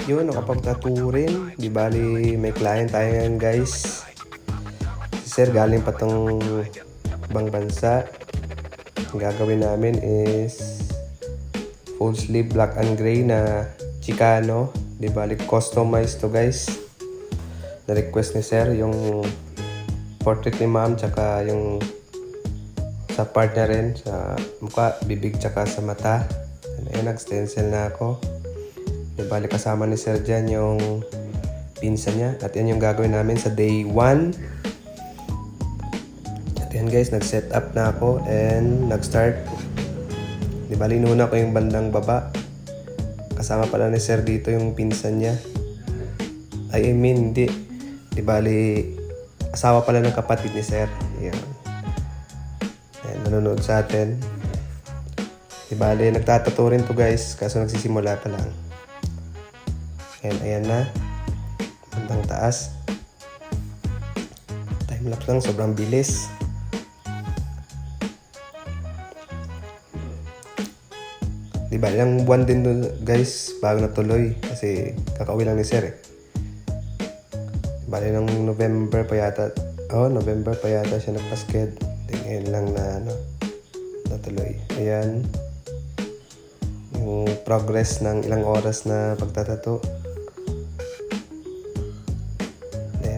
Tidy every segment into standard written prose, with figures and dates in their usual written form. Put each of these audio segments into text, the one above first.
Yun, nakapag-tattoo rin. Di bali, may client tayo ngayon guys. Si sir galing pa tong ibang bansa. Ang gagawin namin is full sleeve black and gray na Chicano. Di bali, customized to guys. Na-request ni sir yung portrait ni ma'am tsaka yung sa part na rin sa mukha, bibig tsaka sa mata. Ayan, nag-stencil na ako. Di bali, kasama ni sir dyan yung pinsa niya. At yan yung gagawin namin sa day 1. At yan guys, nag-set up na ako and nag-start. Di bali, inuna ko yung bandang baba. Kasama pala ni sir dito yung pinsan niya. I mean, hindi. Di bali, asawa pala ng kapatid ni sir. Ayan. Ayan, nanonood sa atin. Di bali, nagtatato rin to guys. Kaso nagsisimula pa lang. Ayan, ayan na. Bandang taas. Timelapse lang, sobrang bilis. Di bali, lang buwan din dun, guys, bago natuloy. Kasi kakauwi lang ni sir eh. Bali ng November pa yata. November pa yata siya nagpasked. Ngayon lang na natuloy. Ayan. Yung progress ng ilang oras na pagtatato.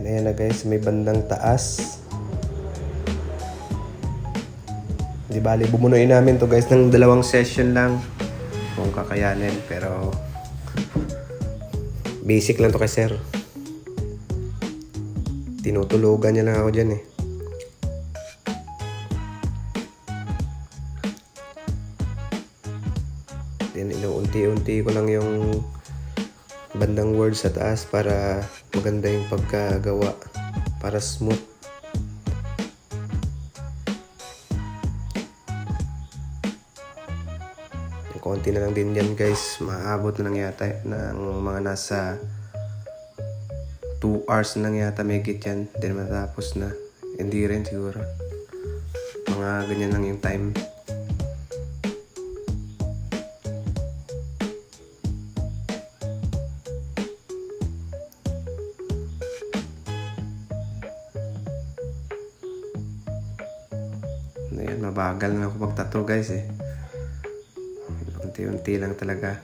Ayan na guys, may bandang taas. Di bali, bumunuin namin to guys ng 2 session lang. Kung kakayanin. Pero basic lang to kay sir. Tinutulugan niya lang ako dyan eh. Then inuunti-unti ko lang yung bandang words sa taas para maganda yung pagkagawa. Para smooth. Yung konti na lang din yan guys. Maabot na lang yata ng mga nasa 2 hours na lang yata may git yan. Then matapos na. Hindi rin siguro. Mga ganyan lang yung time. Ayan, mabagal na ako pagtato guys eh. Unti-unti lang talaga.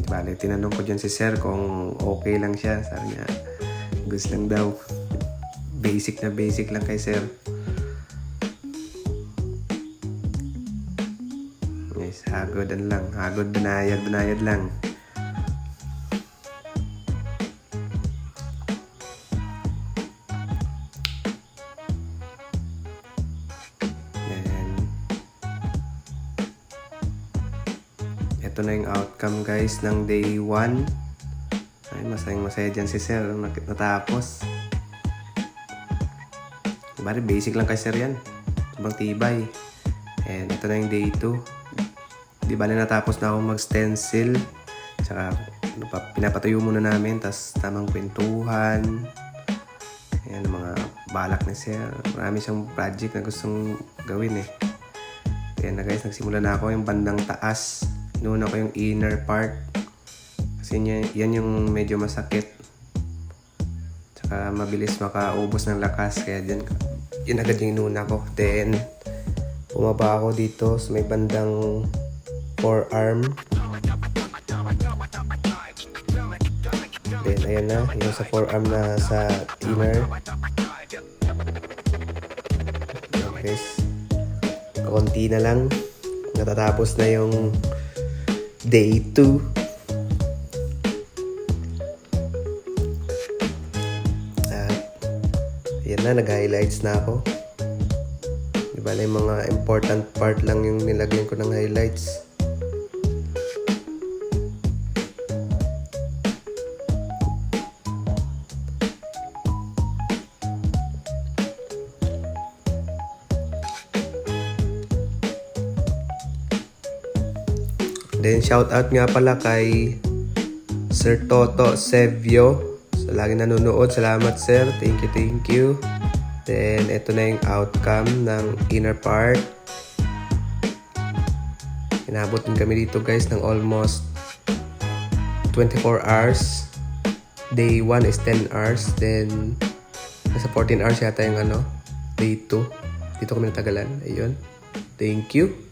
Bale, tinanong ko dyan si sir kung okay lang siya. Sabi niya, gusto lang daw. Basic na basic lang kay sir. Yes, hagodan lang. Hagod, banayad lang. Ito na yung outcome guys ng day 1. Ay, masaya dyan si sir natapos. Bari basic lang kay sir yan. Sobrang tibay. And ito na yung day 2. Di bali natapos na ako mag-stencil. Tsaka pinapatuyo muna namin. Tapos tamang kwentuhan. Ayan, mga balak ni sir. Marami siyang project na gustong gawin eh. Ayan na guys, nagsimula na ako yung bandang taas. Inuna ko yung inner part. Kasi yan yung medyo masakit. Tsaka mabilis makaubos ng lakas. Kaya yun agad yung inuna ko. Then, bumaba ako dito sa may bandang forearm. Then, ayan na. Yung sa forearm na sa inner. Okay. Konti na lang. Natatapos na yung day 2. Yan na, nag-highlights na ako. Di ba yung mga important part lang yung nilagyan ko ng highlights. Then shout out nga pala kay Sir Toto Sevio. So lagi nanonood. Salamat sir. Thank you. Then ito na yung outcome ng inner part. Inabot din kami dito guys ng almost 24 hours. Day 1 is 10 hours. Then, nasa 14 hours yata yung day 2. Dito kami natagalan. Ayun. Thank you.